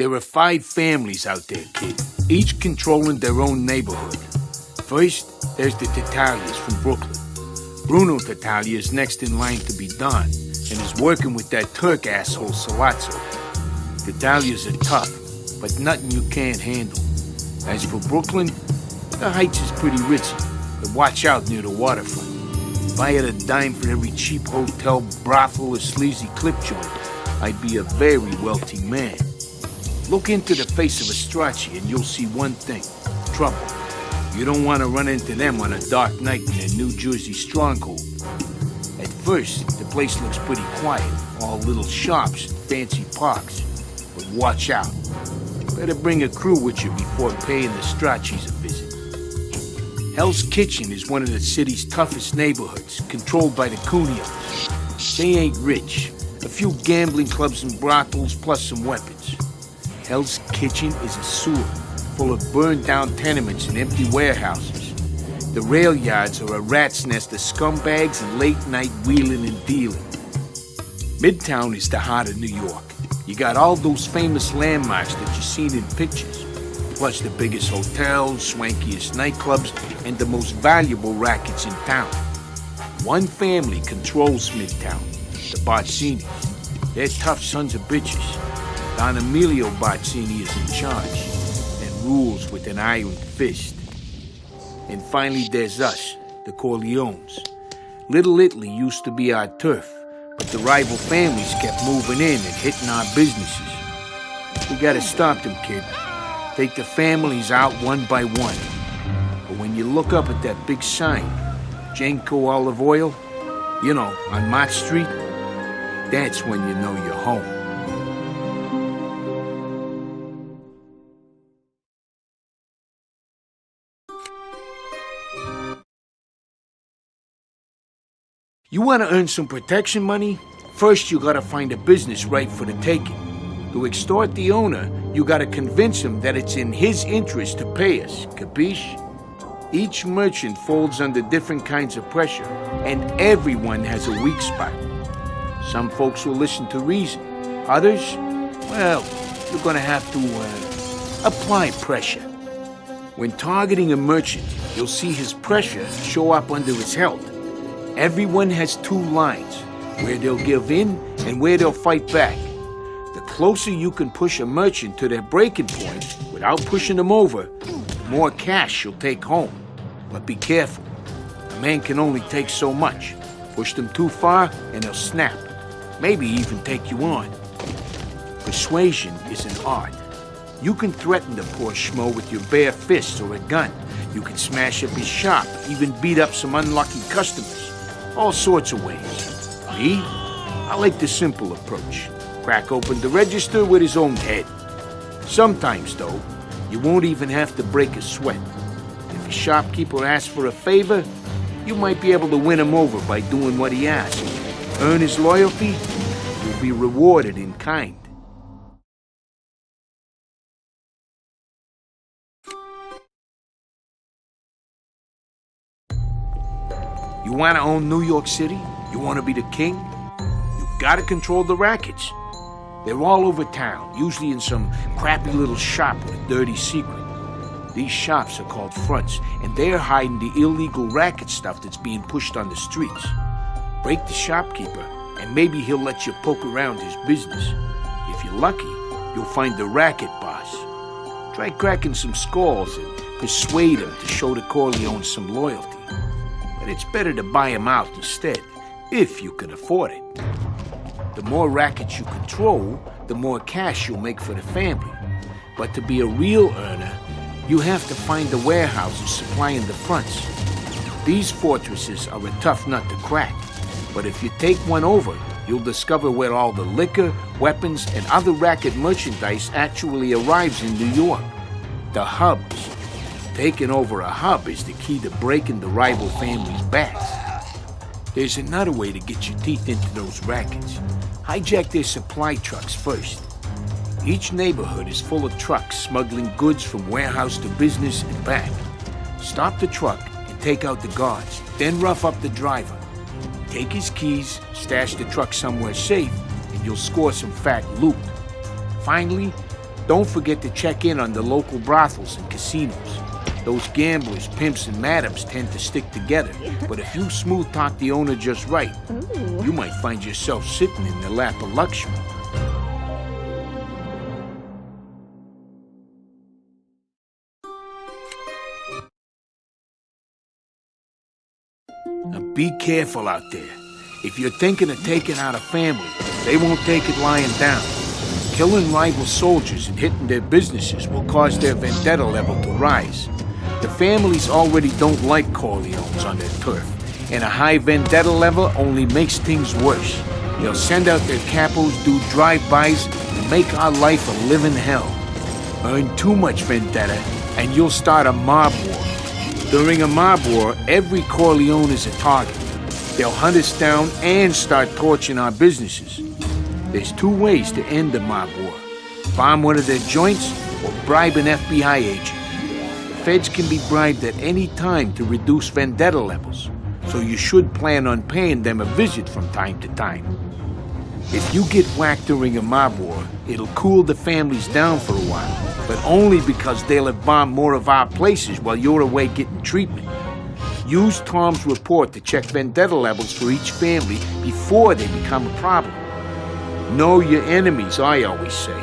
There are 5 families out there, kid, each controlling their own neighborhood. First, there's the Tatalias from Brooklyn. Bruno Tatalia is next in line to be Don, and is working with that Turk asshole Salazzo. Tatalias are tough, but nothing you can't handle. As for Brooklyn, the Heights is pretty ritzy, but watch out near the waterfront. If I had a dime for every cheap hotel, brothel, or sleazy clip joint, I'd be a very wealthy man. Look into the face of a Strachey and you'll see one thing: trouble. You don't want to run into them on a dark night in their New Jersey stronghold. At first, the place looks pretty quiet, all little shops and fancy parks. But watch out. Better bring a crew with you before paying the Stracheys a visit. Hell's Kitchen is one of the city's toughest neighborhoods, controlled by the Cunios. They ain't rich. A few gambling clubs and brothels, plus some weapons. Hell's Kitchen is a sewer, full of burned-down tenements and empty warehouses. The rail yards are a rat's nest of scumbags and late-night wheeling and dealing. Midtown is the heart of New York. You got all those famous landmarks that you've seen in pictures, plus the biggest hotels, swankiest nightclubs, and the most valuable rackets in town. One family controls Midtown, the Barzinis. They're tough sons of bitches. Don Emilio Barzini is in charge and rules with an iron fist. And finally there's us, the Corleones. Little Italy used to be our turf, but the rival families kept moving in and hitting our businesses. We gotta stop them, kid. Take the families out one by one. But when you look up at that big sign, Janko Olive Oil, you know, on Mott Street, that's when you know you're home. You want to earn some protection money? First, you gotta find a business right for the taking. To extort the owner, you gotta convince him that it's in his interest to pay us, capiche? Each merchant folds under different kinds of pressure, and everyone has a weak spot. Some folks will listen to reason. Others, well, you're gonna have to apply pressure. When targeting a merchant, you'll see his pressure show up under his health. Everyone has 2 lines, where they'll give in and where they'll fight back. The closer you can push a merchant to their breaking point without pushing them over, the more cash you'll take home. But be careful. A man can only take so much. Push them too far and they'll snap. Maybe even take you on. Persuasion is an art. You can threaten the poor schmo with your bare fists or a gun. You can smash up his shop, even beat up some unlucky customers. All sorts of ways. Me? I like the simple approach. Crack open the register with his own head. Sometimes, though, you won't even have to break a sweat. If a shopkeeper asks for a favor, you might be able to win him over by doing what he asks. Earn his loyalty, you'll be rewarded in kind. You want to own New York City? You want to be the king? You gotta control the rackets. They're all over town, usually in some crappy little shop with a dirty secret. These shops are called fronts, and they're hiding the illegal racket stuff that's being pushed on the streets. Break the shopkeeper, and maybe he'll let you poke around his business. If you're lucky, you'll find the racket boss. Try cracking some skulls and persuade him to show the Corleones some loyalty. But it's better to buy him out instead, if you can afford it. The more rackets you control, the more cash you'll make for the family. But to be a real earner, you have to find the warehouses supplying the fronts. These fortresses are a tough nut to crack, but if you take one over, you'll discover where all the liquor, weapons, and other racket merchandise actually arrives in New York. The hubs. Taking over a hub is the key to breaking the rival family's backs. There's another way to get your teeth into those rackets. Hijack their supply trucks first. Each neighborhood is full of trucks smuggling goods from warehouse to business and back. Stop the truck and take out the guards, then rough up the driver. Take his keys, stash the truck somewhere safe, and you'll score some fat loot. Finally, Don't forget to check in on the local brothels and casinos. Those gamblers, pimps, and madams tend to stick together. But if you smooth talk the owner just right, you might find yourself sitting in the lap of luxury. Now be careful out there. If you're thinking of taking out a family, they won't take it lying down. Killing rival soldiers and hitting their businesses will cause their vendetta level to rise. The families already don't like Corleones on their turf, and a high vendetta level only makes things worse. They'll send out their capos, do drive-bys, and make our life a living hell. Earn too much vendetta, and you'll start a mob war. During a mob war, every Corleone is a target. They'll hunt us down and start torching our businesses. There's two ways to end the mob war: bomb one of their joints or bribe an FBI agent. The feds can be bribed at any time to reduce vendetta levels, so you should plan on paying them a visit from time to time. If you get whacked during a mob war, it'll cool the families down for a while, but only because they'll have bombed more of our places while you're away getting treatment. Use Tom's report to check vendetta levels for each family before they become a problem. Know your enemies, I always say.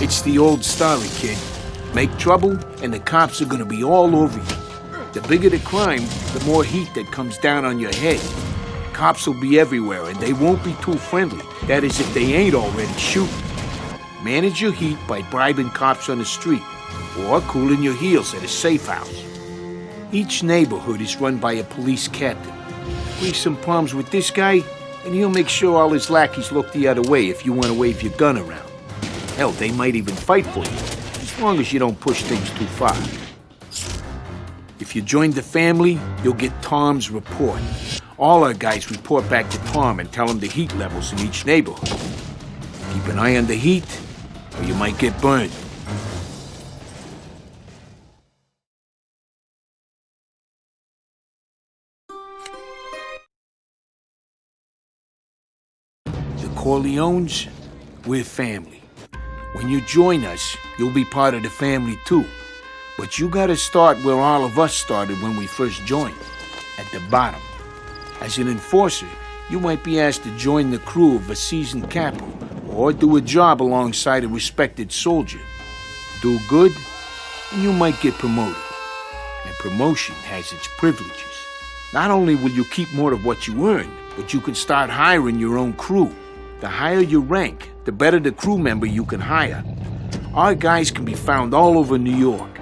It's the old story, kid. Make trouble, and the cops are gonna be all over you. The bigger the crime, the more heat that comes down on your head. Cops will be everywhere, and they won't be too friendly. That is, if they ain't already shooting. Manage your heat by bribing cops on the street, or cooling your heels at a safe house. Each neighborhood is run by a police captain. We've some problems with this guy, and he'll make sure all his lackeys look the other way if you want to wave your gun around. Hell, they might even fight for you, as long as you don't push things too far. If you join the family, you'll get Tom's report. All our guys report back to Tom and tell him the heat levels in each neighborhood. Keep an eye on the heat, or you might get burned. The Corleones, we're family. When you join us, you'll be part of the family too. But you gotta start where all of us started when we first joined, at the bottom. As an enforcer, you might be asked to join the crew of a seasoned capo, or do a job alongside a respected soldier. Do good, and you might get promoted. And promotion has its privileges. Not only will you keep more of what you earn, but you can start hiring your own crew. The higher your rank, the better the crew member you can hire. Our guys can be found all over New York.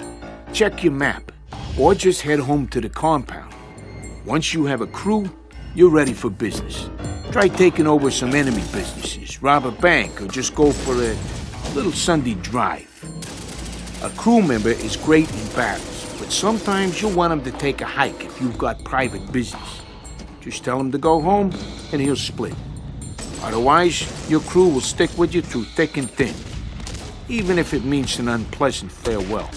Check your map, or just head home to the compound. Once you have a crew, you're ready for business. Try taking over some enemy businesses, rob a bank, or just go for a little Sunday drive. A crew member is great in battles, but sometimes you'll want him to take a hike if you've got private business. Just tell him to go home, and he'll split. Otherwise, your crew will stick with you through thick and thin, even if it means an unpleasant farewell.